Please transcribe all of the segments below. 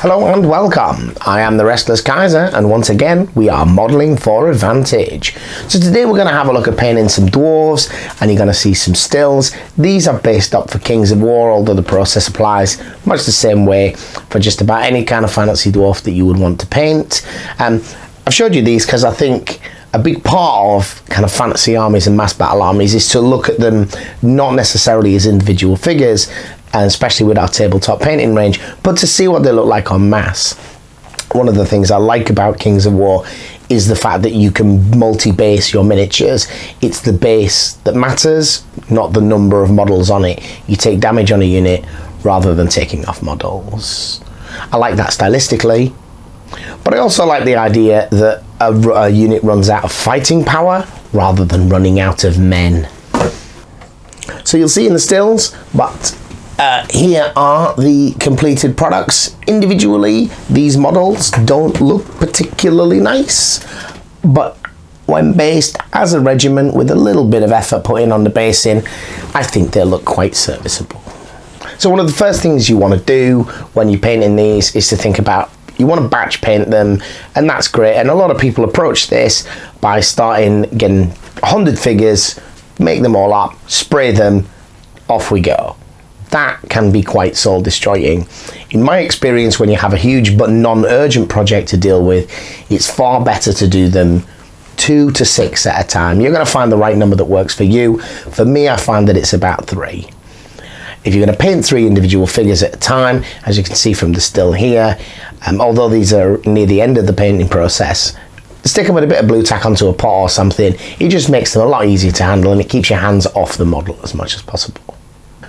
Hello and welcome. I am the Restless Kaiser, and once again we are modelling for advantage. So today we're going to have a look at painting some dwarves, and you're going to see some stills. These are based up for Kings of War, although the process applies much the same way for just about any kind of fantasy dwarf that you would want to paint. I've showed you these because I think a big part of kind of fantasy armies and mass battle armies is to look at them not necessarily as individual figures, and especially with our tabletop painting range, but to see what they look like en masse. One of the things I like about Kings of War is the fact that you can multi-base your miniatures. It's the base that matters, not the number of models on it. You take damage on a unit rather than taking off models. I like that stylistically, but I also like the idea that a unit runs out of fighting power rather than running out of men. So you'll see in the stills, but here are the completed products. Individually, these models don't look particularly nice, but when based as a regiment with a little bit of effort put in on the basing, I think they look quite serviceable. So one of the first things you want to do when you're painting these is to think about, you want to batch paint them, and that's great. And a lot of people approach this by getting 100 figures, make them all up, spray them, off we go. That can be quite soul destroying. In my experience, when you have a huge but non-urgent project to deal with, it's far better to do them 2 to 6 at a time. You're going to find the right number that works for you. For me, I find that it's about 3. If you're going to paint 3 individual figures at a time, as you can see from the still here, although these are near the end of the painting process, stick them with a bit of blue tack onto a pot or something. It just makes them a lot easier to handle, and it keeps your hands off the model as much as possible.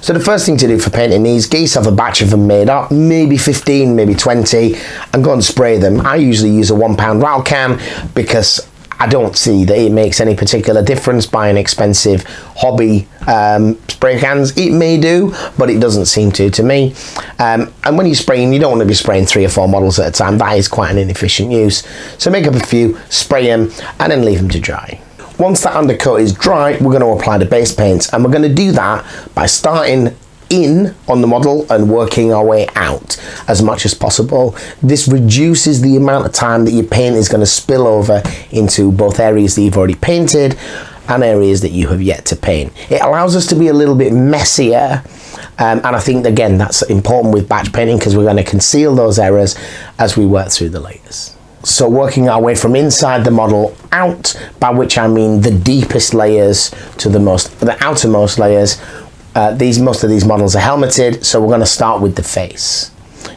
So the first thing to do for painting these, get yourself a batch of them made up, maybe 15, maybe 20, and go and spray them. I usually use a 1 pound rattle can because I don't see that it makes any particular difference buying expensive hobby spray cans. It may do, but it doesn't seem to me. And when you're spraying, you don't want to be spraying 3 or 4 models at a time. That is quite an inefficient use. So make up a few, spray them, and then leave them to dry. Once that undercoat is dry, we're going to apply the base paints, and we're going to do that by starting in on the model and working our way out as much as possible. This reduces the amount of time that your paint is going to spill over into both areas that you've already painted and areas that you have yet to paint. It allows us to be a little bit messier, and I think, again, that's important with batch painting because we're going to conceal those errors as we work through the layers. So working our way from inside the model out, by which I mean the deepest layers to the outermost layers. Most of these models are helmeted, so we're going to start with the face.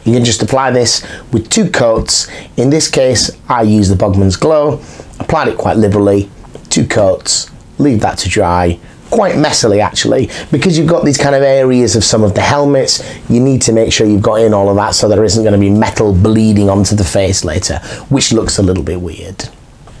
You can just apply this with 2 coats. In this case, I use the Bugman's Glow, applied it quite liberally, 2 coats, leave that to dry, quite messily actually, because you've got these kind of areas of some of the helmets. You need to make sure you've got in all of that so there isn't going to be metal bleeding onto the face later, which looks a little bit weird.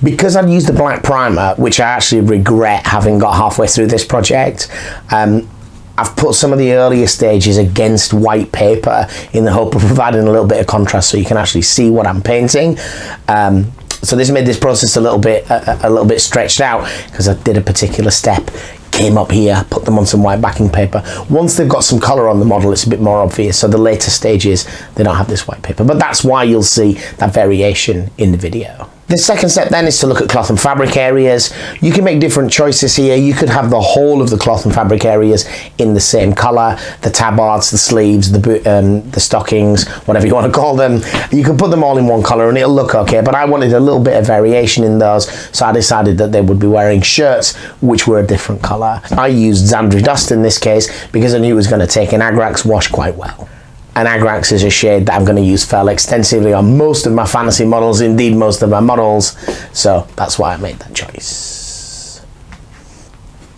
Because I've used the black primer, which I actually regret having got halfway through this project, I've put some of the earlier stages against white paper in the hope of providing a little bit of contrast so you can actually see what I'm painting. So this made this process a little bit stretched out because I did a particular step, came up here, put them on some white backing paper. Once they've got some colour on the model, it's a bit more obvious. So the later stages, they don't have this white paper, but that's why you'll see that variation in the video. The second step then is to look at cloth and fabric areas. You can make different choices here. You could have the whole of the cloth and fabric areas in the same colour, the tabards, the sleeves, the stockings, whatever you want to call them. You can put them all in one colour and it'll look okay, but I wanted a little bit of variation in those, so I decided that they would be wearing shirts which were a different colour. I used Zandri Dust in this case because I knew it was going to take an Agrax wash quite well. And Agrax is a shade that I'm going to use fairly extensively on most of my fantasy models, indeed most of my models, so that's why I made that choice.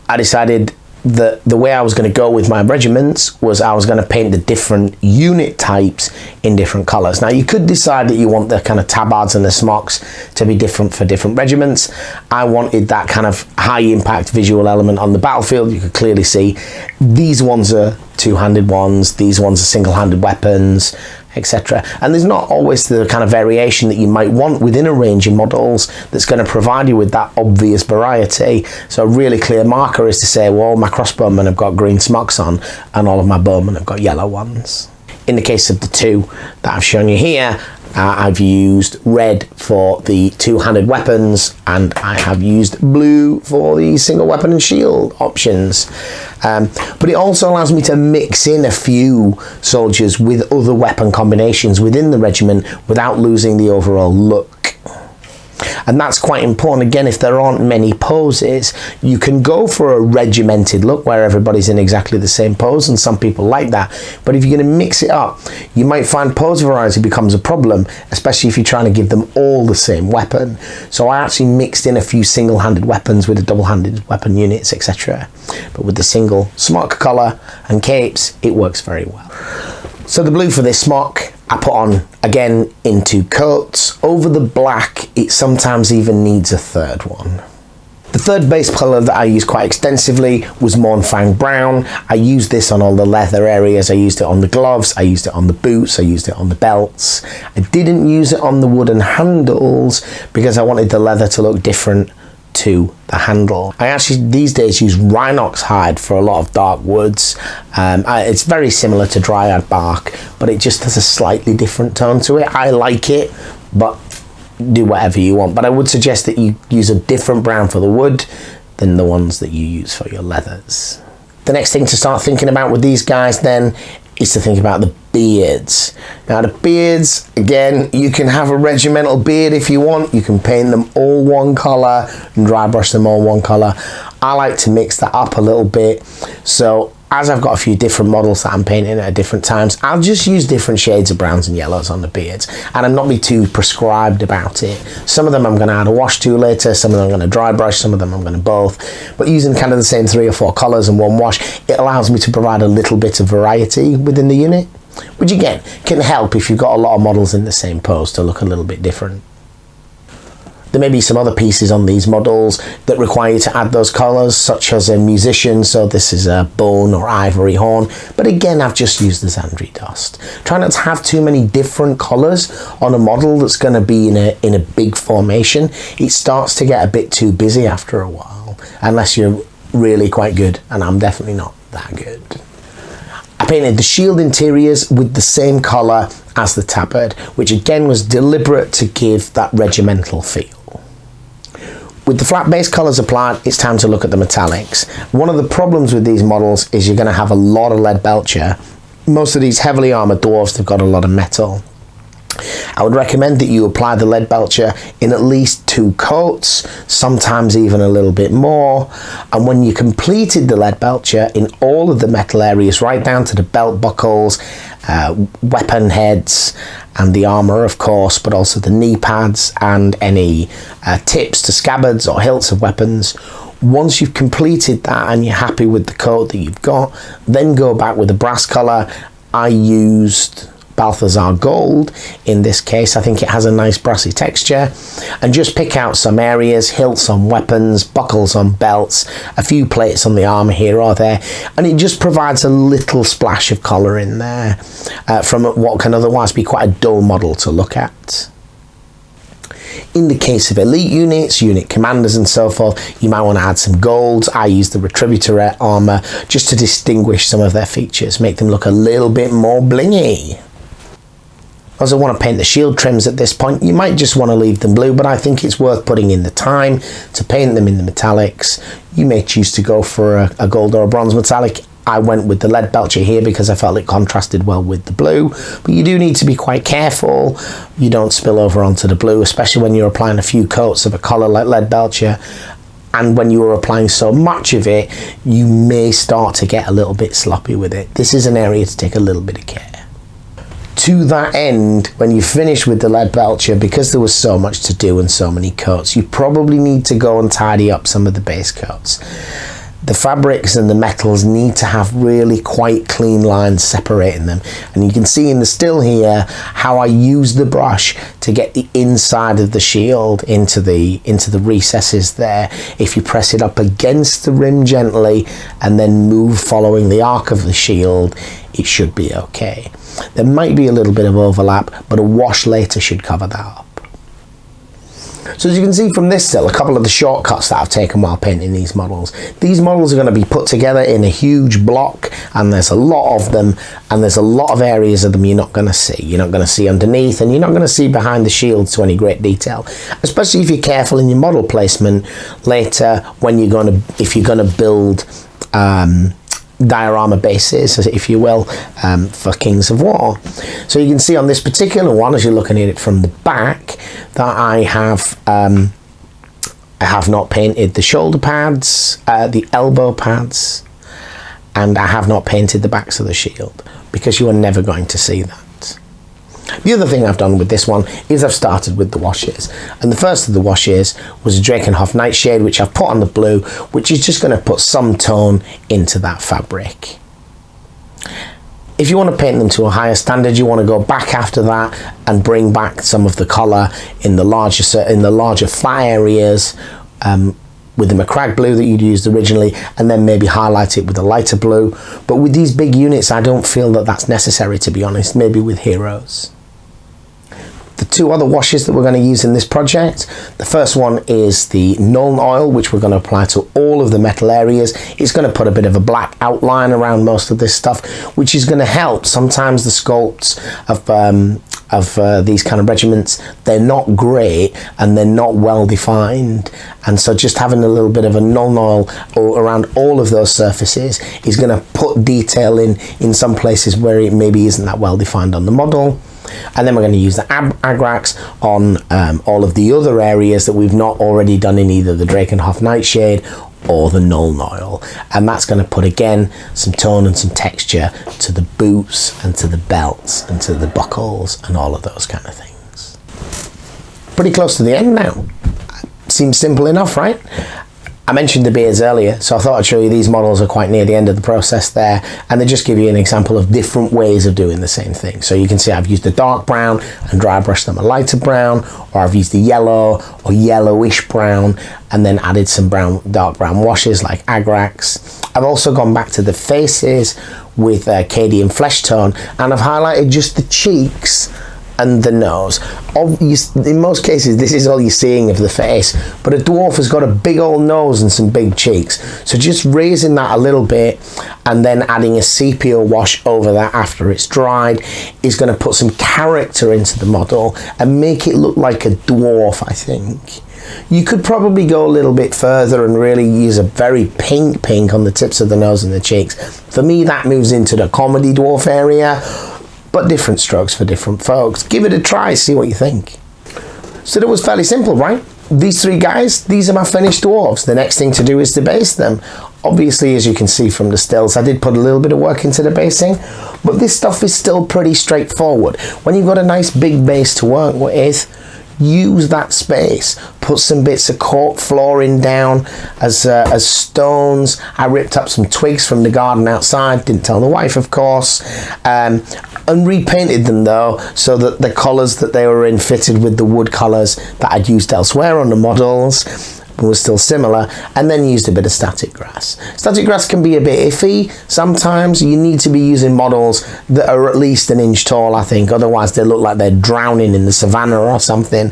I decided that the way I was going to go with my regiments was I was going to paint the different unit types in different colours. Now you could decide that you want the kind of tabards and the smocks to be different for different regiments. I wanted that kind of high impact visual element on the battlefield. You could clearly see these ones are 2-handed ones, these ones are single-handed weapons, etc. And there's not always the kind of variation that you might want within a range of models that's going to provide you with that obvious variety. So a really clear marker is to say, well, my crossbowmen have got green smocks on and all of my bowmen have got yellow ones. In the case of the two that I've shown you here, I've used red for the two-handed weapons, and I have used blue for the single weapon and shield options. But it also allows me to mix in a few soldiers with other weapon combinations within the regiment without losing the overall look. And that's quite important. Again, if there aren't many poses, you can go for a regimented look where everybody's in exactly the same pose, and some people like that. But if you're going to mix it up, you might find pose variety becomes a problem, especially if you're trying to give them all the same weapon. So I actually mixed in a few single-handed weapons with the double-handed weapon units, etc. But with the single smock collar and capes, it works very well. So the blue for this smock, I put on again in two coats. Over the black, it sometimes even needs a third one. The third base colour that I used quite extensively was Mornfang Brown. I used this on all the leather areas. I used it on the gloves, I used it on the boots, I used it on the belts. I didn't use it on the wooden handles because I wanted the leather to look different to the handle. I actually these days use Rhinox hide for a lot of dark woods. It's very similar to Dryad bark, but it just has a slightly different tone to it. I like it, but do whatever you want. But I would suggest that you use a different brown for the wood than the ones that you use for your leathers. The next thing to start thinking about with these guys then is to think about the beards. Now the beards, again, you can have a regimental beard if you want. You can paint them all one colour and dry brush them all one colour. I like to mix that up a little bit. So as I've got a few different models that I'm painting at different times, I'll just use different shades of browns and yellows on the beards, and I'm not be too prescribed about it. Some of them I'm going to add a wash to later, some of them I'm going to dry brush, some of them I'm going to both. But using kind of the same 3 or 4 colours and one wash, it allows me to provide a little bit of variety within the unit, which again can help if you've got a lot of models in the same pose to look a little bit different. There may be some other pieces on these models that require you to add those colours, such as a musician, so this is a bone or ivory horn, but again I've just used the Xandri dust. Try not to have too many different colours on a model that's going to be in a big formation. It starts to get a bit too busy after a while, unless you're really quite good, and I'm definitely not that good. I painted the shield interiors with the same colour as the tabard, which again was deliberate to give that regimental feel. With the flat base colours applied, it's time to look at the metallics. One of the problems with these models is you're going to have a lot of lead belcher. Most of these heavily armoured dwarves, they've got a lot of metal. I would recommend that you apply the lead belcher in at least 2 coats, sometimes even a little bit more. And when you completed the lead belcher in all of the metal areas, right down to the belt buckles, weapon heads, and the armour of course, but also the knee pads and any tips to scabbards or hilts of weapons. Once you've completed that and you're happy with the coat that you've got, then go back with a brass colour. I used Balthazar Gold in this case. I think it has a nice brassy texture, and just pick out some areas, hilts on weapons, buckles on belts, a few plates on the armour here or there, and it just provides a little splash of colour in there from what can otherwise be quite a dull model to look at. In the case of elite units, unit commanders and so forth, you might want to add some golds. I use the Retributor armour just to distinguish some of their features, make them look a little bit more blingy. As I want to paint the shield trims at this point, you might just want to leave them blue, but I think it's worth putting in the time to paint them in the metallics. You may choose to go for a gold or a bronze metallic. I went with the lead belcher here because I felt it contrasted well with the blue, but you do need to be quite careful you don't spill over onto the blue, especially when you're applying a few coats of a colour like lead belcher. And when you are applying so much of it, you may start to get a little bit sloppy with it. This is an area to take a little bit of care. To that end, when you finish with the lead belcher, because there was so much to do and so many coats, you probably need to go and tidy up some of the base coats. The fabrics and the metals need to have really quite clean lines separating them, and you can see in the still here how I use the brush to get the inside of the shield into the recesses there. If you press it up against the rim gently and then move following the arc of the shield, it should be okay. There might be a little bit of overlap, but a wash later should cover that up. So as you can see from this still, a couple of the shortcuts that I've taken while painting these models. These models are going to be put together in a huge block, and there's a lot of them, and there's a lot of areas of them you're not going to see. You're not going to see underneath, and you're not going to see behind the shields to any great detail, especially if you're careful in your model placement later when you're going to, if you're going to build diorama bases, if you will, for Kings of War. So you can see on this particular one, as you're looking at it from the back, that I have not painted the shoulder pads, the elbow pads, and I have not painted the backs of the shield, because you are never going to see that. The other thing I've done with this one is I've started with the washes, and the first of the washes was a Drakenhof Nightshade, which I've put on the blue, which is just going to put some tone into that fabric. If you want to paint them to a higher standard, you want to go back after that and bring back some of the colour in the larger flat areas with the Macragge blue that you'd used originally, and then maybe highlight it with a lighter blue. But with these big units, I don't feel that that's necessary, to be honest. Maybe with heroes. The two other washes that we're going to use in this project, the first one is the Nuln Oil, which we're going to apply to all of the metal areas. It's going to put a bit of a black outline around most of this stuff, which is going to help. Sometimes the sculpts of these kind of regiments, they're not great and they're not well defined, and so just having a little bit of a Nuln Oil around all of those surfaces is going to put detail in some places where it maybe isn't that well defined on the model. And then we're going to use the Agrax on all of the other areas that we've not already done in either the Drakenhof Nightshade or the Nuln Oil, and that's going to put again some tone and some texture to the boots and to the belts and to the buckles and all of those kind of things. Pretty close to the end now. Seems simple enough, right? I mentioned the beards earlier, so I thought I'd show you these models are quite near the end of the process there, and they just give you an example of different ways of doing the same thing. So you can see I've used a dark brown and dry brushed them a lighter brown, or I've used the yellow or yellowish brown and then added some dark brown washes like Agrax. I've also gone back to the faces with Cadian Flesh Tone, and I've highlighted just the cheeks and the nose. In most cases, this is all you're seeing of the face, but a dwarf has got a big old nose and some big cheeks. So just raising that a little bit and then adding a sepia wash over that after it's dried is going to put some character into the model and make it look like a dwarf, I think. You could probably go a little bit further and really use a very pink on the tips of the nose and the cheeks. For me, that moves into the comedy dwarf area, but different strokes for different folks. Give it a try, see what you think. So that was fairly simple, right? These three guys, these are my finished dwarves. The next thing to do is to base them. Obviously, as you can see from the stills, I did put a little bit of work into the basing, but this stuff is still pretty straightforward. When you've got a nice big base to work with, use that space. Put some bits of cork flooring down as stones. I ripped up some twigs from the garden outside, didn't tell the wife, of course, and repainted them though, so that the colours that they were in fitted with the wood colours that I'd used elsewhere on the models, was still similar, and then used a bit of static grass. Static grass can be a bit iffy sometimes. You need to be using models that are at least an inch tall, I think, otherwise they look like they're drowning in the savannah or something.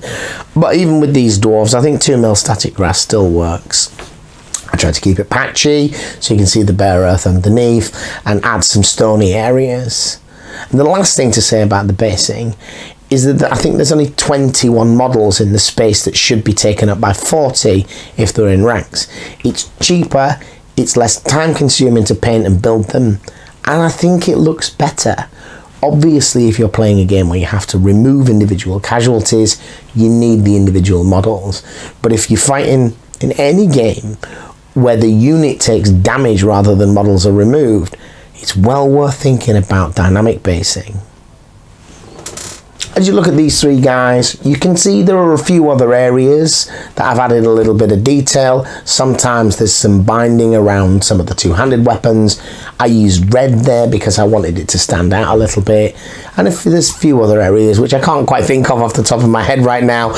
But even with these dwarves, I think 2mm static grass still works. I tried to keep it patchy so you can see the bare earth underneath and add some stony areas. And the last thing to say about the basing is that I think there's only 21 models in the space that should be taken up by 40 if they're in ranks. It's cheaper, it's less time consuming to paint and build them, and I think it looks better. Obviously, if you're playing a game where you have to remove individual casualties, you need the individual models. But if you're fighting in any game where the unit takes damage rather than models are removed, it's well worth thinking about dynamic basing. As you look at these three guys, you can see there are a few other areas that I've added a little bit of detail. Sometimes there's some binding around some of the two-handed weapons. I used red there because I wanted it to stand out a little bit. And if there's a few other areas which I can't quite think of off the top of my head right now,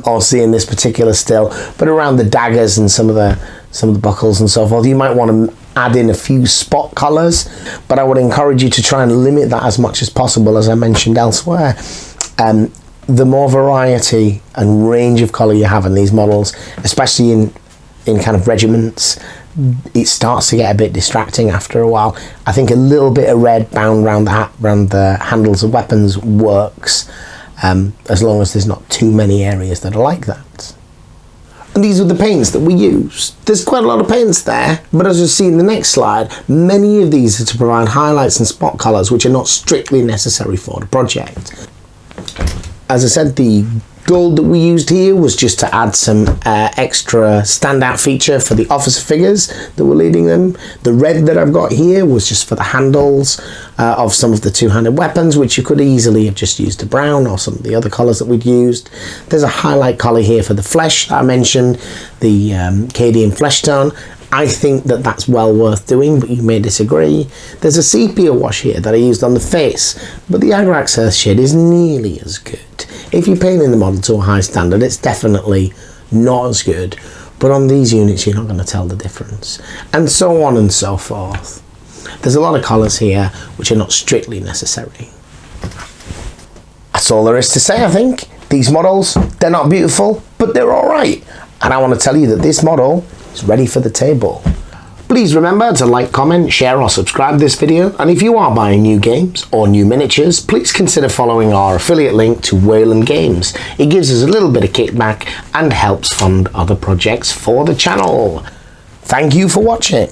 or see in this particular still, but around the daggers and some of the buckles and so forth, you might want to add in a few spot colours, but I would encourage you to try and limit that as much as possible, as I mentioned elsewhere. the more variety and range of colour you have in these models, especially in kind of regiments, it starts to get a bit distracting after a while. I think a little bit of red bound around the handles of weapons works, as long as there's not too many areas that are like that. And these are the paints that we use. There's quite a lot of paints there, but as you'll see in the next slide, many of these are to provide highlights and spot colours which are not strictly necessary for the project. As I said, the gold that we used here was just to add some extra standout feature for the officer figures that were leading them. The red that I've got here was just for the handles of some of the two-handed weapons, which you could easily have just used a brown or some of the other colours that we'd used. There's a highlight colour here for the flesh that I mentioned, the Cadian flesh tone. I think that that's well worth doing, but you may disagree. There's a sepia wash here that I used on the face, but the Agrax Earth shade is nearly as good. If you're painting the model to a high standard, it's definitely not as good, but on these units you're not going to tell the difference. And so on and so forth. There's a lot of colours here which are not strictly necessary. That's all there is to say, I think. These models, they're not beautiful, but they're alright. And I want to tell you that this model is ready for the table. Please remember to like, comment, share or subscribe this video, and if you are buying new games or new miniatures, please consider following our affiliate link to Wayland Games. It gives us a little bit of kickback and helps fund other projects for the channel. Thank you for watching.